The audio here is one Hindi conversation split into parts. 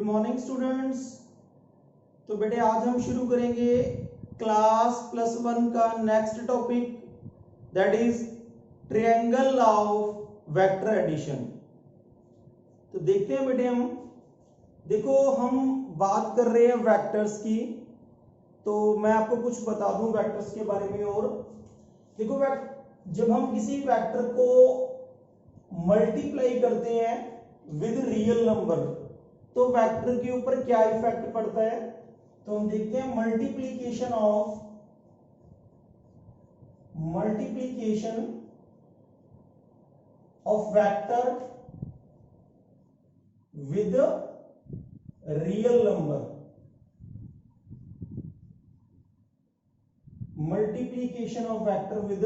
Morning students. तो बेटे आज हम शुरू करेंगे क्लास +1 का next topic, that is triangle of vector addition. तो देखते हैं बेटे, देखो हम बात कर रहे हैं वेक्टर्स की। तो मैं आपको कुछ बता दूं वेक्टर्स के बारे में। और देखो जब हम किसी वेक्टर को मल्टीप्लाई करते हैं विद रियल नंबर तो वेक्टर के ऊपर क्या इफेक्ट पड़ता है। तो हम देखते हैं multiplication of vector with real number. Multiplication of vector with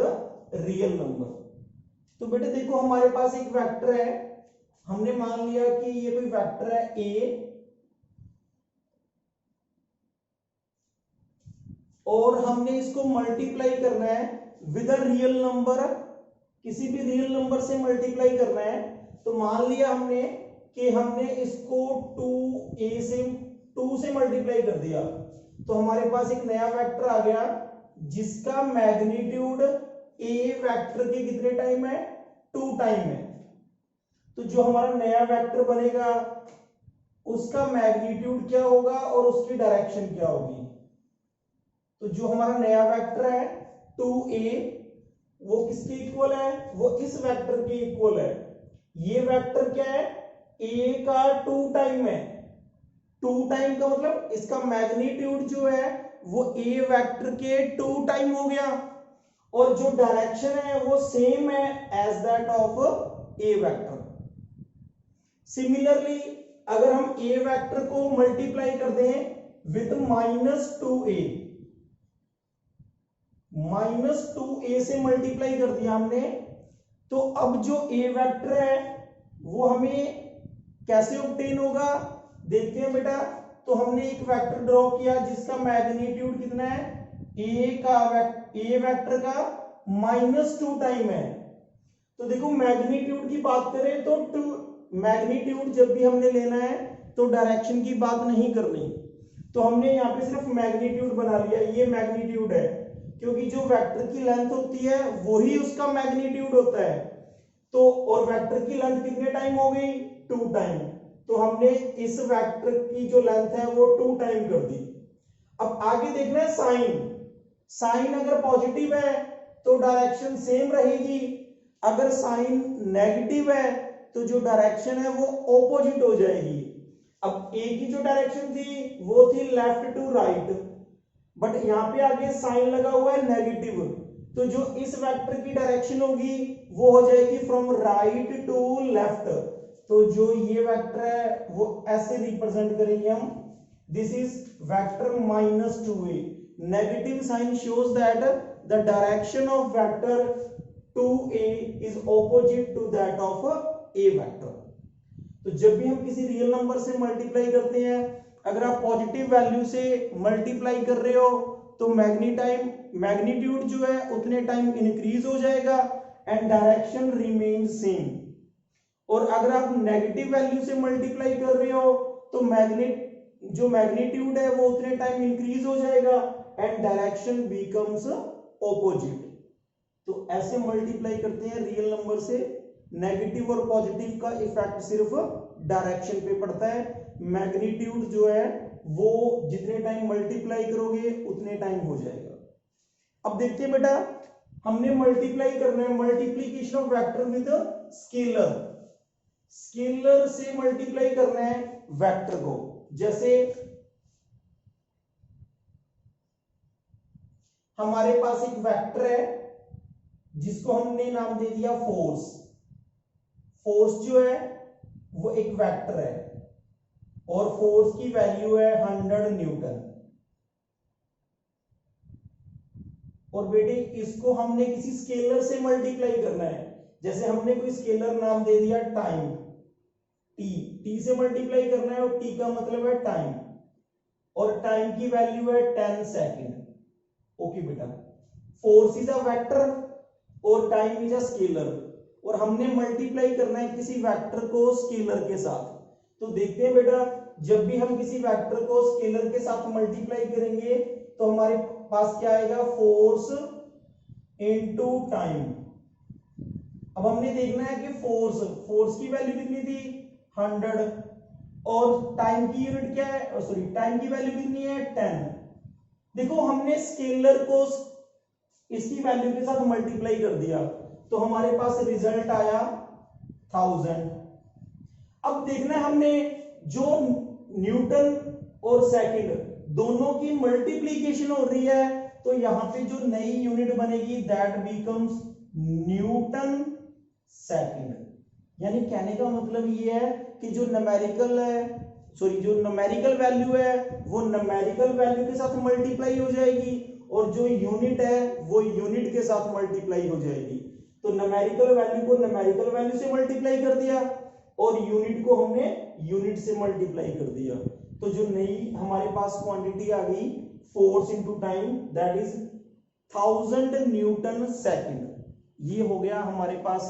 real number. तो बेटे देखो हमारे पास एक वेक्टर है, हमने मान लिया कि ये कोई वेक्टर है ए, और हमने इसको मल्टीप्लाई करना है विद अ रियल नंबर, किसी भी रियल नंबर से मल्टीप्लाई करना है। तो मान लिया हमने कि हमने इसको 2 से मल्टीप्लाई कर दिया, तो हमारे पास एक नया वेक्टर आ गया जिसका मैग्नीट्यूड ए वेक्टर के कितने टाइम है, 2 टाइम है। तो जो हमारा नया वेक्टर बनेगा उसका मैग्नीट्यूड क्या होगा और उसकी डायरेक्शन क्या होगी। तो जो हमारा नया वेक्टर है 2a वो किसके इक्वल है, वो इस वेक्टर के इक्वल है। ये वेक्टर क्या है, a का 2 टाइम है। 2 टाइम का मतलब इसका मैग्नीट्यूड जो है वो a वेक्टर के 2 टाइम हो गया, और जो डायरेक्शन है वो सेम है as that of a vector. Similarly अगर हम a वेक्टर को मल्टीप्लाई कर दें विद -2a, -2a से मल्टीप्लाई कर दिया हमने, तो अब जो a वेक्टर है वो हमें कैसे ऑब्टेन होगा देखते हैं बेटा। तो हमने एक वेक्टर ड्रॉ किया जिसका मैग्नीट्यूड कितना है, a वेक्टर का -2 टाइम है। तो देखो मैग्नीट्यूड की बात करें तो मैग्नीट्यूड जब भी हमने लेना है तो डायरेक्शन की बात नहीं करनी। तो हमने यहाँ पे सिर्फ मैग्नीट्यूड बना लिया, ये मैग्नीट्यूड है, क्योंकि जो वेक्टर की लेंथ होती है वही उसका मैग्नीट्यूड होता है। तो और वेक्टर की लेंथ कितने टाइम हो गई, 2 टाइम। तो हमने इस वेक्टर की जो लेंथ है वो 2 टाइम कर दी। अब आगे देखना है साइन अगर पॉजिटिव है तो डायरेक्शन सेम रहेगी, अगर साइन नेगेटिव है तो जो डायरेक्शन है वो ऑपोजिट हो जाएगी। अब ए की जो डायरेक्शन थी वो थी लेफ्ट टू राइट, बट यहां पे आगे साइन लगा हुआ है नेगेटिव, तो जो इस वेक्टर की डायरेक्शन होगी वो हो जाएगी फ्रॉम राइट टू लेफ्ट। तो जो ये वेक्टर है वो ऐसे रिप्रेजेंट करेंगे हम, this is vector -2a। Negative sign shows that the direction of vector 2a is opposite to that of a vector. तो जब भी हम किसी रियल नंबर से मल्टीप्लाई करते हैं, अगर आप पॉजिटिव वैल्यू से मल्टीप्लाई कर रहे हो तो मैग्नीट्यूड जो है उतने टाइम इंक्रीज हो जाएगा एंड डायरेक्शन रिमेन सेम। और अगर आप नेगेटिव वैल्यू से मल्टीप्लाई कर रहे हो तो जो मैग्नीट्यूड है वो उतने टाइम इंक्रीज हो जाएगा एंड डायरेक्शन बिकम्स ऑपोजिट। तो ऐसे मल्टीप्लाई करते हैं रियल नंबर से। नेगेटिव और पॉजिटिव का इफेक्ट सिर्फ डायरेक्शन पे पड़ता है, मैग्नीट्यूड जो है वो जितने टाइम मल्टीप्लाई करोगे उतने टाइम हो जाएगा। अब देखते हैं बेटा, हमने मल्टीप्लाई करना है, multiplication of vector with scalar से मल्टीप्लाई करना है वेक्टर को। जैसे हमारे पास एक वेक्टर है जिसको हमने नाम दे दिया फोर्स जो है वो एक वेक्टर है और फोर्स की वैल्यू है 100 न्यूटन। और बेटे इसको हमने किसी स्केलर से मल्टीप्लाई करना है, जैसे हमने कोई स्केलर नाम दे दिया टाइम, टी से मल्टीप्लाई करना है और टी का मतलब है टाइम, और टाइम की वैल्यू है 10 सेकेंड। ओके बेटा, फोर्स इज अ वेक्टर और टाइम इज अ स्केलर, और हमने मल्टीप्लाई करना है किसी वेक्टर को स्केलर के साथ। तो देखते हैं बेटा, जब भी हम किसी वेक्टर को स्केलर के साथ मल्टीप्लाई करेंगे तो हमारे पास क्या आएगा, फोर्स इनटू टाइम। अब हमने देखना है कि फोर्स की वैल्यू कितनी थी 100 और टाइम की यूनिट क्या है, सॉरी टाइम की वैल्यू कितनी है 10। देखो हमने स्केलर को इसकी वैल्यू के साथ मल्टीप्लाई कर दिया तो हमारे पास रिजल्ट आया 1000। अब देखना है हमने जो न्यूटन और सेकंड दोनों की मल्टीप्लीकेशन हो रही है तो यहां पे जो नई यूनिट बनेगी दैट बिकम्स न्यूटन सेकंड। यानी कहने का मतलब ये है कि जो न्यूमेरिकल है, सॉरी जो न्यूमेरिकल वैल्यू है वो न्यूमेरिकल वैल्यू के साथ मल्टीप्लाई हो जाएगी और जो यूनिट है वो यूनिट के साथ मल्टीप्लाई हो जाएगी। तो न्यूमेरिकल वैल्यू को न्यूमेरिकल वैल्यू से मल्टीप्लाई कर दिया और यूनिट को हमने यूनिट से मल्टीप्लाई कर दिया। तो जो नई हमारे पास क्वांटिटी आ गई force into time that is 1000 newton second. ये हो गया हमारे पास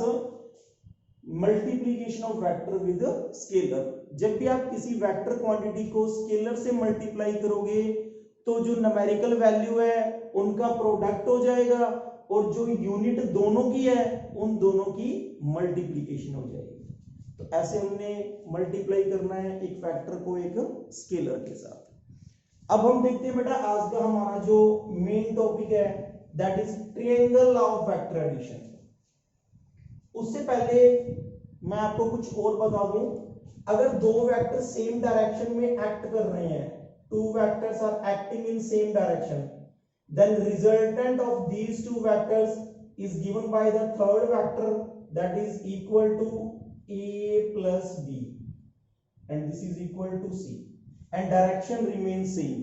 multiplication of vector with scalar. जब भी आप किसी वेक्टर क्वांटिटी को स्केलर से मल्टीप्लाई करोगे तो जो न्यूमेरिकल वैल्यू है उनका प्रोडक्ट हो जाएगा और जो यूनिट दोनों की है उन दोनों की मल्टीप्लीकेशन हो जाएगी। तो ऐसे हमने मल्टीप्लाई करना है एक फैक्टर को एक स्केलर के साथ। अब हम देखते हैं बेटा आज का हमारा जो मेन टॉपिक है that is triangle law of vector addition. उससे पहले मैं आपको कुछ और बता दूं, अगर दो वेक्टर सेम डायरेक्शन में एक्ट कर रहे हैं, two vectors are acting in same direction, then resultant of these two vectors is given by the third vector that is equal to a plus b and this is equal to c and direction remains same।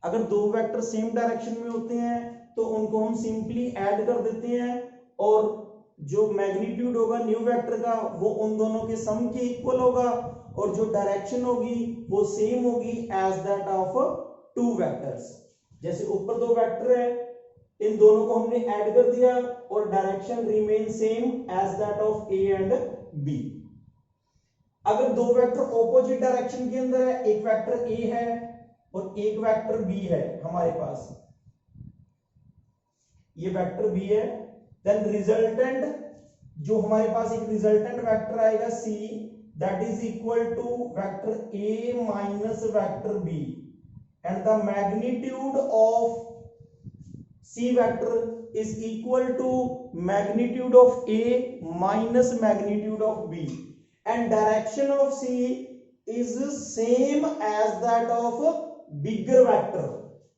अगर दो वेक्टर सेम डायरेक्शन में होते हैं तो उनको हम सिंपली ऐड कर देते हैं और जो मैग्नीट्यूड होगा न्यू वेक्टर का वो उन दोनों के सम के इक्वल होगा और जो डायरेक्शन होगी वो सेम होगी as that of two vectors. जैसे ऊपर दो वेक्टर है, इन दोनों को हमने ऐड कर दिया और direction remain same as that of A and B. अगर दो वेक्टर ऑपोजिट डायरेक्शन के अंदर है, एक वेक्टर ए है और एक वेक्टर बी है हमारे पास, ये वेक्टर बी है, देन रिजल्टेंट जो हमारे पास एक रिजल्टेंट वेक्टर आएगा C that is equal to vector A minus vector B and the magnitude of C vector is equal to magnitude of A minus magnitude of B and direction of C is same as that of bigger vector।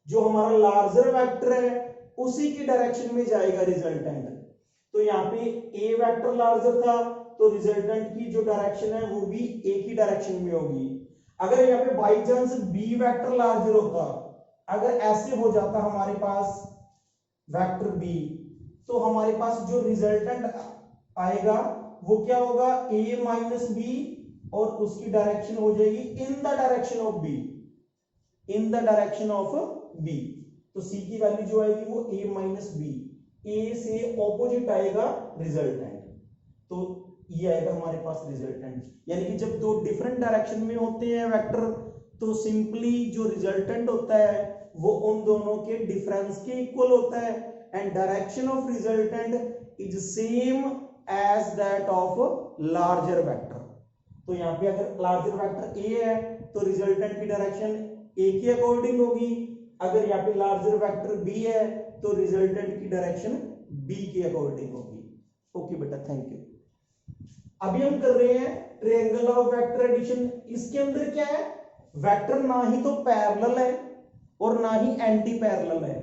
जो हमारा larger vector है उसी की डायरेक्शन में जाएगा रिजल्टेंट। तो यहाँ पे A वेक्टर लार्जर था तो रिजल्टेंट की जो डायरेक्शन है वो भी A की डायरेक्शन में होगी। अगर यहाँ पे by chance B vector larger होता, अगर ऐसे हो जाता हमारे पास वेक्टर बी तो हमारे पास जो रिजल्टेंट आएगा वो क्या होगा ए माइनस बी और उसकी डायरेक्शन हो जाएगी in the direction of B, in the direction of B. तो सी की वैल्यू जो आएगी वो ए माइनस बी, ए से ऑपोजिट आएगा रिजल्टेंट, तो ये आएगा हमारे पास रिजल्टेंट। यानी कि जब दो डिफरेंट डायरेक्शन में होते हैं वेक्टर तो सिंपली जो रिजल्टेंट होता है वो उन दोनों के डिफरेंस के इक्वल होता है and direction of resultant is same as that of larger vector. तो यहाँ पे अगर लार्जर वेक्टर ए है तो रिजल्टेंट की डायरेक्शन ए के अकॉर्डिंग होगी, अगर यहाँ पे लार्जर वेक्टर बी है तो रिजल्टेंट की डायरेक्शन बी के अकॉर्डिंग होगी। ओके बेटा, थैंक यू। अभी हम कर रहे हैं ट्रायंगल ऑफ वेक्टर एडिशन। इसके अंदर क्या है, वेक्टर ना ही तो पैरेलल है और ना ही एंटी पैरेलल है,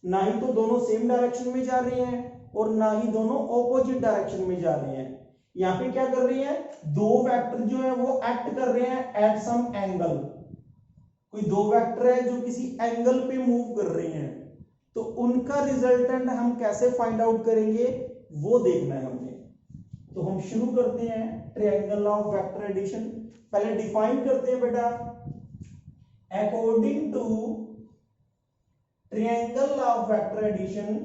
ना ही तो दोनों सेम डायरेक्शन में जा रहे हैं और ना ही दोनों ऑपोजिट डायरेक्शन में जा रहे हैं। यहाँ पे क्या कर रही है, दो वेक्टर जो है वो एक्ट कर रहे हैं एट सम एंगल। कोई दो वेक्टर है जो किसी एंगल पे मूव कर रहे हैं तो उनका रिजल्टेंट हम कैसे फाइंड आउट करेंगे वो देखना है हमने। तो हम शुरू करते हैं ट्रायंगल ऑफ वेक्टर एडिशन। पहले डिफाइन करते हैं बेटा, according to triangle of vector addition,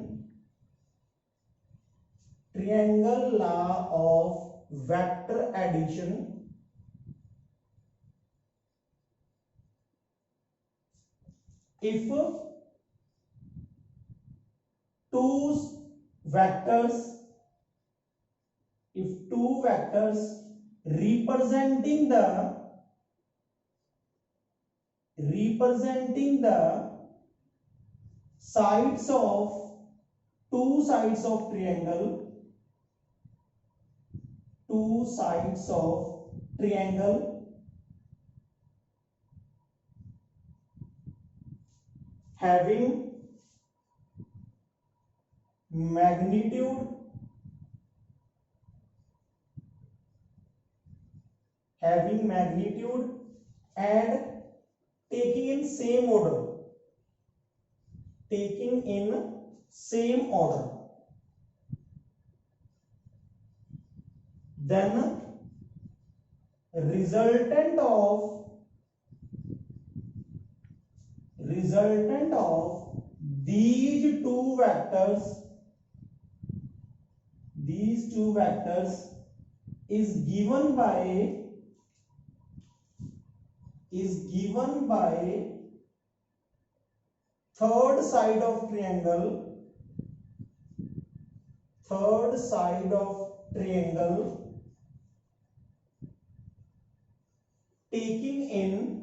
triangle law of vector addition if two vectors representing the sides of two sides of triangle having magnitude and taking in same order, then resultant of these two vectors is given by third side of triangle taking in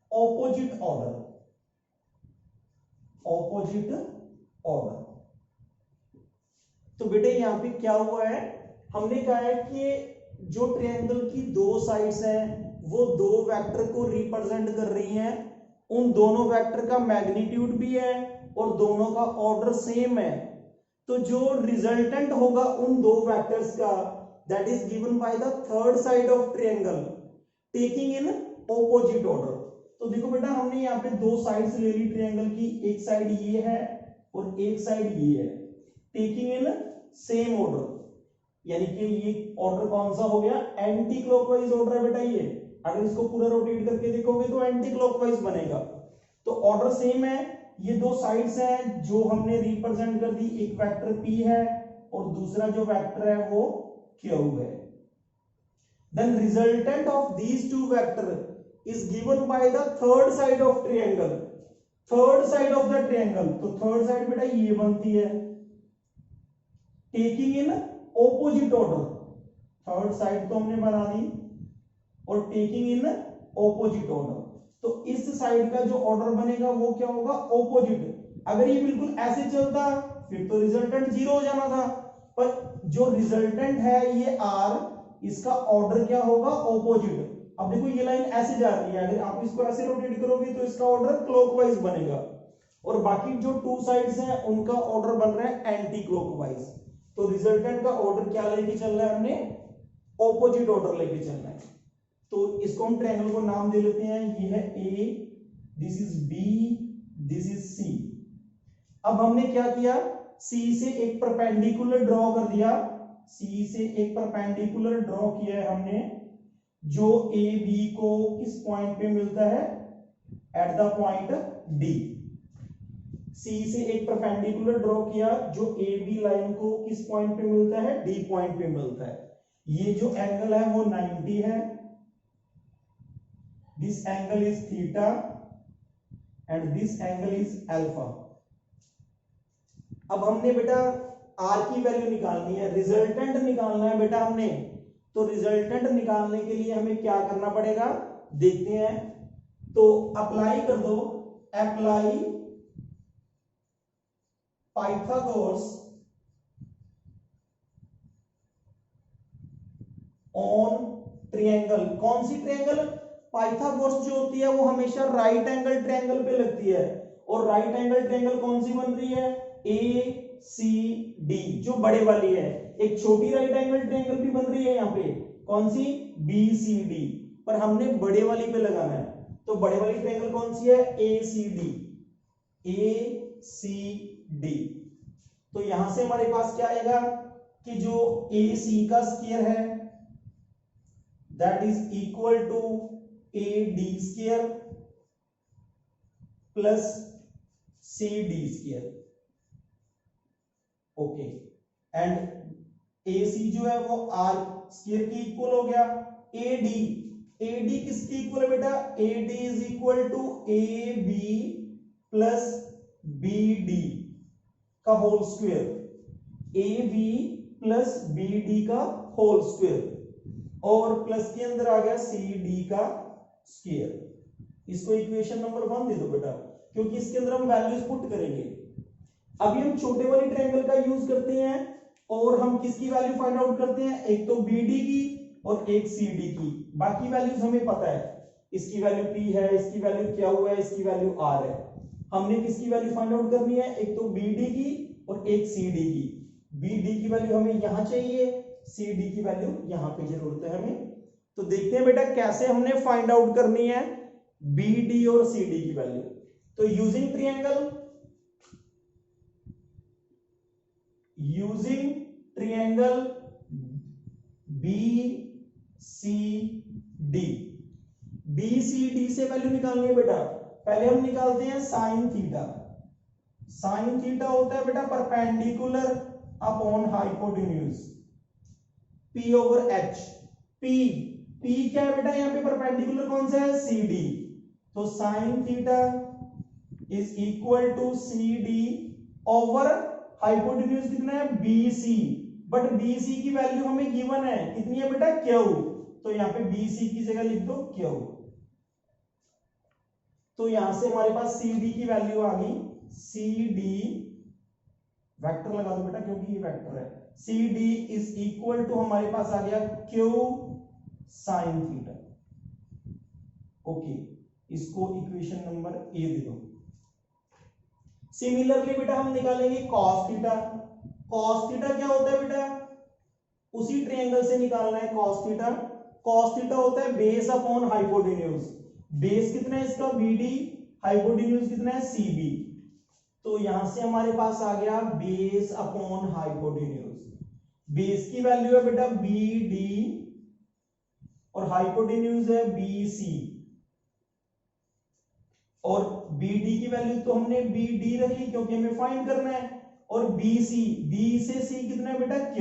opposite order। तो बेटे यहां पे क्या हुआ है, हमने कहा है कि जो ट्रायंगल की दो साइड्स हैं वो दो वेक्टर को रिप्रेजेंट कर रही हैं, उन दोनों वेक्टर का मैग्नीट्यूड भी है और दोनों का ऑर्डर सेम है। तो जो रिजल्टेंट होगा उन दो वेक्टर्स का, that is given by the third side of triangle taking in opposite order. तो देखो बेटा हमने यहाँ पे दो साइड्स ले ली ट्रायंगल की, एक साइड ये है और एक साइड ये है, टेकिंग इन सेम ऑर्डर, यानी कि ये ऑर्डर कौन सा हो गया, एंटी क्लॉकवाइज ऑर्डर है बेटा। ये अगर इसको पूरा रोटेट करके देखोगे तो एंटी क्लॉकवाइज बनेगा। तो ऑर्डर सेम है, ये दो साइड्स हैं जो हमने रिप्रेजेंट कर दी, एक वेक्टर P है और दूसरा जो वेक्टर है वो Q है। Then resultant of these two vector is given by the third side of triangle, third side of the triangle। तो थर्ड साइड बेटा ये बनती है taking in opposite order, third side तो हमने बना दी और टेकिंग इन ऑपोजिट ऑर्डर। तो इस साइड का जो ऑर्डर बनेगा वो क्या होगा, ऑपोजिट। अगर ये बिल्कुल ऐसे चलता फिर तो रिजल्टेंट जीरो हो जाना था, पर जो रिजल्टेंट है ये R, इसका ऑर्डर क्या होगा, ऑपोजिट। अब देखो ये लाइन ऐसे जा रही है, अगर आप इसको ऐसे रोटेट करोगे तो इसका ऑर्डर क्लॉकवाइज बनेगा और बाकी जो टू साइड्स हैं उनका ऑर्डर बन रहा है एंटी क्लॉकवाइज। तो रिजल्टेंट का ऑर्डर क्या लेके चल रहा है, हमने ऑपोजिट ऑर्डर लेके चलना है। तो इसको हम ट्रायंगल को नाम दे लेते हैं, ये है A, this is B, this is C। अब हमने क्या किया, C से एक परपेंडिकुलर ड्रॉ कर दिया, C से एक परपेंडिकुलर ड्रॉ किया है हमने, जो AB को किस पॉइंट पे मिलता है, at the point D। C से एक परपेंडिकुलर ड्रॉ किया जो AB लाइन को किस पॉइंट पे मिलता है, D पॉइंट पे मिलता है। ये जो एंगल है वो 90 है, this angle is theta and this angle is alpha. अब हमने बेटा R की वैल्यू निकालनी है, रिजल्टेंट निकालना है बेटा हमने। तो रिजल्टेंट निकालने के लिए हमें क्या करना पड़ेगा, देखते हैं। तो अप्लाई कर दो, अप्लाई पाइथागोरस ऑन ट्रायंगल। कौन सी ट्रायंगल, पाइथागोरस जो होती है वो हमेशा राइट एंगल ट्रायंगल पे लगती है, और राइट एंगल ट्रायंगल कौन सी बन रही है, ACD जो बड़े वाली है। एक छोटी राइट एंगल ट्रायंगल भी बन रही है यहाँ पे, कौन सी, BCD, पर हमने बड़े वाली पे लगाना है। तो बड़े वाली ट्रायंगल कौन सी है, ACD। तो यहां से हमारे पास क्या आएगा कि जो AC का स्क्वायर है that is equal to AD square plus CD square. Okay, and AC जो है वो R स्क्वायर की इक्वल हो गया। AD किसकी इक्वल है बेटा? AD is equal to AB plus BD का whole square, AB plus BD का होल स्क्वायर, और प्लस के अंदर आ गया CD का स्क्वायर। इसको इक्वेशन नंबर 1 दे दो बेटा, क्योंकि इसके अंदर हम वैल्यूज पुट करेंगे। अभी हम छोटे वाली ट्रायंगल का यूज करते हैं और हम किसकी वैल्यू फाइंड आउट करते हैं? एक तो BD की और एक CD की। बाकी वैल्यूज हमें पता है, इसकी वैल्यू P है, इसकी वैल्यू Q है, इसकी वैल्यू R है। हमने किसकी वैल्यू फाइंड आउट करनी है? एक तो BD की और एक CD की। BD की वैल्यू हमें यहां चाहिए, CD की वैल्यू यहां पे जरूरत है हमें। तो देखते हैं बेटा कैसे हमने फाइंड आउट करनी है BD और CD की वैल्यू। तो यूजिंग ट्रायंगल BCD, BCD से वैल्यू निकालनी है बेटा। पहले हम निकालते हैं साइन थीटा। साइन थीटा होता है बेटा perpendicular upon hypotenuse, P over H। P क्या है बेटा? यहाँ पे परपेंडिकुलर कौन सा है? CD। तो sine theta is equal to CD over hypotenuse कितना है? BC। बट BC की वैल्यू हमें गिवन है, कितनी है बेटा? Q। तो यहाँ पे BC की जगह लिख दो Q। तो यहां से हमारे पास CD की वैल्यू आ गई, CD वेक्टर लगा दो बेटा क्योंकि ये वेक्टर है। CD इज इक्वल टू हमारे पास आ गया Q साइन थीटा। ओके, इसको इक्वेशन नंबर ए दे दो। सिमिलरली बेटा हम निकालेंगे cos थीटा। cos थीटा क्या होता है बेटा? उसी ट्रायंगल से निकालना है cos थीटा। cos थीटा होता है बेस अपॉन हाइपोटेन्यूज। बेस कितना है इसका? BD, हाइपोटेन्यूज कितना है? CB। तो यहां से हमारे पास आ गया बेस अपॉन हाइपोटेन्यूज। बेस की वैल्यू है बेटा BD और हाइपोटेन्यूज है BC, और BD की वैल्यू तो हमने BD रखी क्योंकि हमें फाइंड करना है, और BC, B से C कितना है बेटा? Q।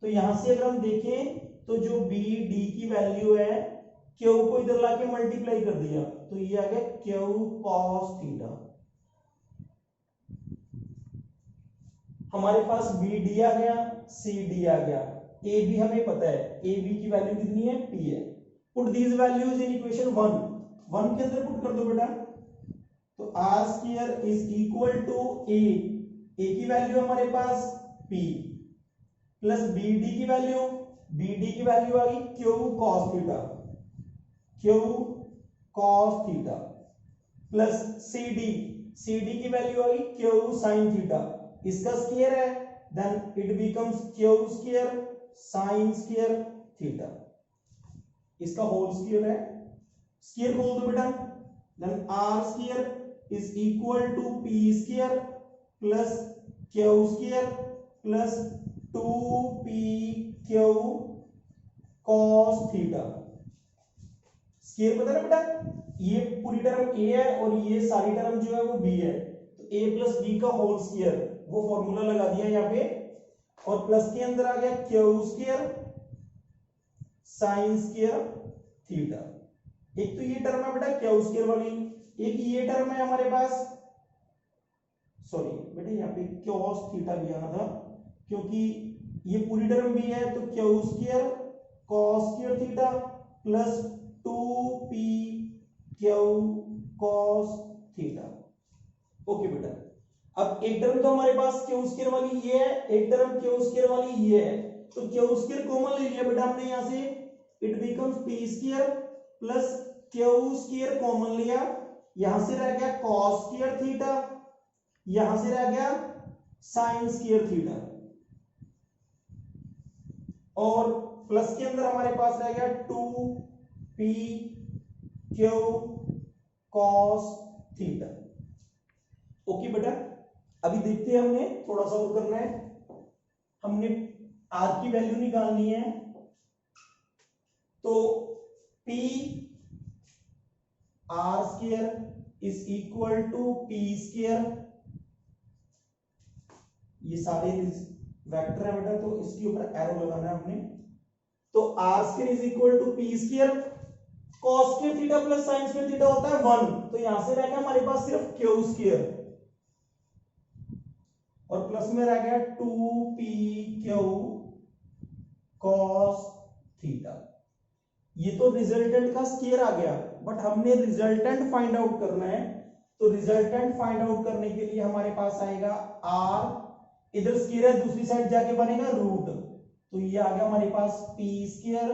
तो यहां से अगर हम देखें तो जो BD की वैल्यू है, Q को इधर लाके मल्टीप्लाई कर दिया तो ये आ गया Q cos थीटा। हमारे पास BD आ गया, CD आ गया, AB हमें पता है, AB की वैल्यू कितनी है? P है। Put these values in equation 1 के अंदर पुट कर दो बेटा। तो R square is equal to A की वैल्यू हमारे पास P प्लस BD की वैल्यू आ गई Q cos theta, Q cos theta, plus CD की वैल्यू आ गई Q sin थीटा। इसका स्क्वायर है, then it becomes Q square sin square theta. इसका होल स्क्वायर है, स्क्वायर खोल दो बेटा। Then R square is equal to P square plus Q square plus 2PQ cos theta. Square पता है ना बेटा? ये पूरी टर्म A है और ये सारी टर्म जो है वो B है, तो A प्लस B का होल स्क्वायर, वो फॉर्मूला लगा दिया यहाँ पे, और प्लस के अंदर आ गया Q square sine square theta. एक तो ये टर्म है बेटा Q स्क्वायर वाली, एक ये टर्म है हमारे पास, सॉरी बेटा यहाँ पे cos थीटा भी आना था क्योंकि ये पूरी टर्म भी है, तो Q square cos square theta plus 2PQ cos theta. Okay बेटा, अब एक टर्म तो हमारे पास Q स्क्वायर वाली ये है, एक टर्म Q स्क्वायर वाली ये है, तो Q स्क्वायर कॉमन ले लिया बेटा हमने यहां से, it becomes P square plus Q square common लिया, यहां से रह गया cos स्क्वायर थीटा, यहां से रह गया sin स्क्वायर थीटा, और प्लस के अंदर हमारे पास रह गया 2PQ cos थीटा। ओके बेटा, अभी देखते हैं, हमने थोड़ा सा और करना है, हमने R की वैल्यू निकालनी है, तो P R square is equal to P square, ये सारे वेक्टर है बेटा, तो इसके ऊपर एरो लगाना है हमने, तो R square is equal to P square, cos square theta plus sine square theta होता है 1, तो यहां से रह गया हमारे पास सिर्फ क्यू स्क्वायर और प्लस में रह गया 2pq cos थीटा। ये तो रिजल्टेंट का स्क्वायर आ गया, बट हमने रिजल्टेंट फाइंड आउट करना है, तो रिजल्टेंट फाइंड आउट करने के लिए हमारे पास आएगा r, इधर स्क्वायर है दूसरी साइड जाके बनेगा रूट, तो ये आ गया हमारे पास p square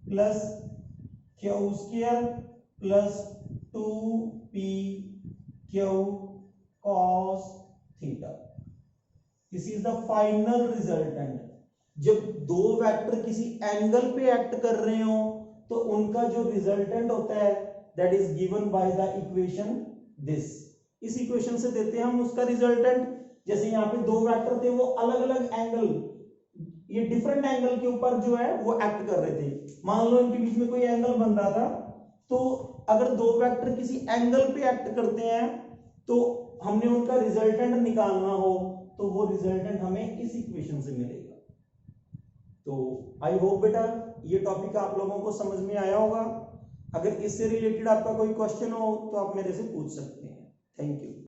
plus q square plus 2pq cos theta. This is the final resultant. जब दो वेक्टर किसी एंगल पे एक्ट कर रहे हो तो उनका जो रिजल्टेंट होता है that is given by the equation this. इस इक्वेशन से देते हैं हम उसका रिजल्टेंट। जैसे यहाँ पे दो वेक्टर थे, वो अलग अलग एंगल, ये डिफरेंट एंगल के ऊपर जो है वो एक्ट कर रहे थे। मान लो इनके बीच में कोई एंगल बन रहा था, तो अगर दो वेक्टर किसी एंगल पे एक्ट करते हैं तो हमने उनका रिजल्टेंट निकालना हो तो वो रिजल्टेंट हमें इस इक्वेशन से मिलेगा। तो आई होप बेटा ये टॉपिक आप लोगों को समझ में आया होगा। अगर इससे रिलेटेड आपका कोई क्वेश्चन हो तो आप मेरे से पूछ सकते हैं। Thank you.